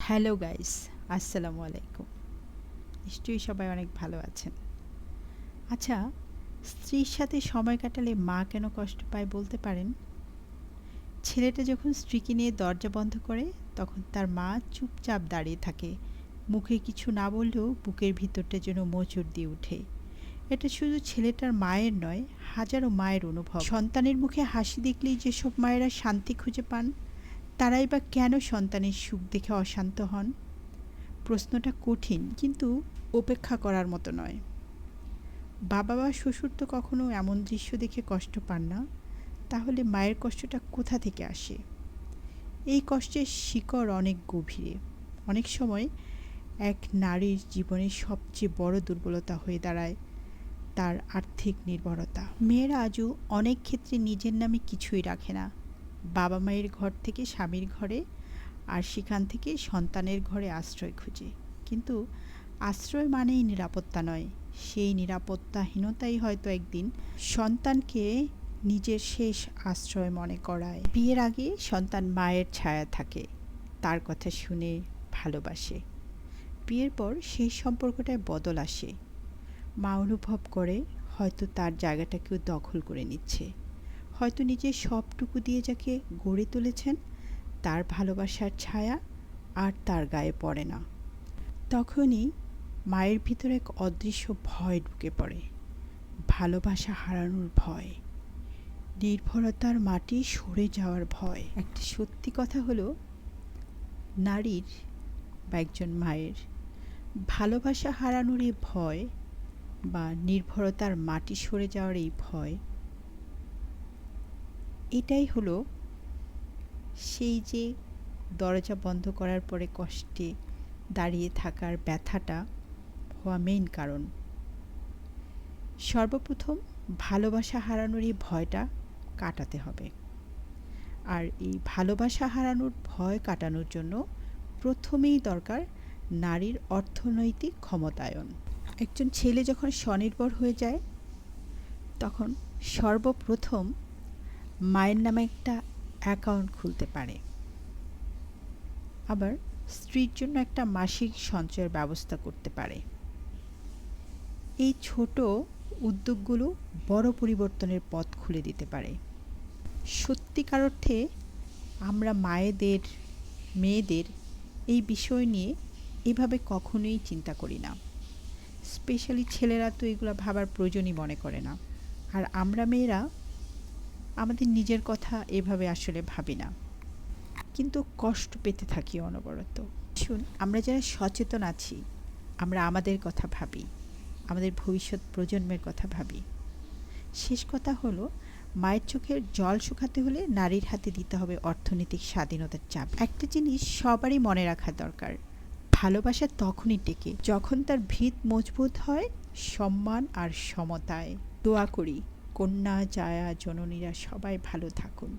Hello guys, আসসালামু আলাইকুম। নিশ্চয়ই সবাই অনেক ভালো আছেন। আচ্ছা, স্ত্রীর সাথে সময় কাটালে মা কেন কষ্ট পায় বলতে পারেন? ছেলেটা যখন স্ত্রীকে নিয়ে দরজা বন্ধ করে তখন তার মা চুপচাপ দাঁড়িয়ে থাকে। মুখে কিছু না বললেও বুকের ভিতরটা যেন মোচড় দিয়ে ওঠে। এটা শুধু ছেলেটার মায়ের নয়, হাজারো মায়ের অনুভব। সন্তানের মুখে হাসি দেখলেই যেসব মায়েরা শান্তি খুঁজে পান, তারাই বা কেন সন্তানের সুখ দেখে অশান্ত হন? প্রশ্নটা কঠিন, কিন্তু উপেক্ষা করার মতো নয়। বাবা বা শ্বশুর তো কখনো এমন দৃশ্য দেখে কষ্ট পান না। তাহলে মায়ের কষ্টটা কোথা থেকে আসে? এই কষ্টের শিকড় অনেক গভীরে। অনেক সময় এক নারীর জীবনের সবচেয়ে বড় দুর্বলতা হয়ে দাঁড়ায় তার আর্থিক নির্ভরতা। মেয়েরা আজও অনেক ক্ষেত্রে নিজের নামে কিছুই রাখে না। বাবা মায়ের ঘর থেকে স্বামীর ঘরে, আর সেখান থেকে সন্তানের ঘরে আশ্রয় খুঁজে। কিন্তু আশ্রয় মানেই নিরাপত্তা নয়। সেই নিরাপত্তাহীনতাই হয়তো একদিন সন্তানকে নিজের শেষ আশ্রয় মনে করায়। বিয়ের আগে সন্তান মায়ের ছায়া থাকে, তার কথা শুনে ভালোবাসে। বিয়ের পর সেই সম্পর্কটায় বদল আসে। মা অনুভব করে হয়তো তার জায়গাটা কেউ দখল করে নিচ্ছে। হয়তো নিজের সবটুকু দিয়ে যাকে গড়ে তুলেছেন, তার ভালোবাসার ছায়া আর তার গায়ে পড়ে না। তখনই মায়ের ভিতরে এক অদৃশ্য ভয় ঢুকে পড়ে। ভালোবাসা হারানোর ভয়, নির্ভরতার মাটি সরে যাওয়ার ভয়। একটা সত্যি কথা হলো, নারীর বা একজন মায়ের ভালোবাসা হারানোর এই ভয় বা নির্ভরতার মাটি সরে যাওয়ার এই ভয়, এটাই হলো সেই যে দরজা বন্ধ করার পরে কষ্টে দাঁড়িয়ে থাকার ব্যথাটা হওয়া মেইন কারণ। সর্বপ্রথম ভালোবাসা হারানোর এই ভয়টা কাটাতে হবে। আর এই ভালোবাসা হারানোর ভয় কাটানোর জন্য প্রথমেই দরকার নারীর অর্থনৈতিক ক্ষমতায়ন। একজন ছেলে যখন স্বনির্ভর হয়ে যায়, তখন সর্বপ্রথম মায়ের নামে একটা অ্যাকাউন্ট খুলতে পারে। আবার স্ত্রীর জন্য একটা মাসিক সঞ্চয়ের ব্যবস্থা করতে পারে। এই ছোট উদ্যোগগুলো বড় পরিবর্তনের পথ খুলে দিতে পারে। সত্যিকার অর্থে আমরা মায়েদের, মেয়েদের এই বিষয় নিয়ে এভাবে কখনোই চিন্তা করি না। স্পেশালি ছেলেরা তো এগুলো ভাবার প্রয়োজনই মনে করে না। আর আমরা মেয়েরা আমাদের নিজের কথা এভাবে আসলে ভাবি না, কিন্তু কষ্ট পেতে থাকি অনবরত। শুন, আমরা যারা সচেতন আছি, আমরা আমাদের কথা ভাবি, আমাদের ভবিষ্যৎ প্রজন্মের কথা ভাবি। শেষ কথা হলো, মায়ের চোখের জল শুকাতে হলে নারীর হাতে দিতে হবে অর্থনৈতিক স্বাধীনতার চাবি। একটা জিনিস সবারই মনে রাখা দরকার, ভালোবাসা তখনই টেকে যখন তার ভিত মজবুত হয় সম্মান আর সমতায়। দোয়া করি কন্যা জায়া জননীরা সবাই ভালো থাকুন।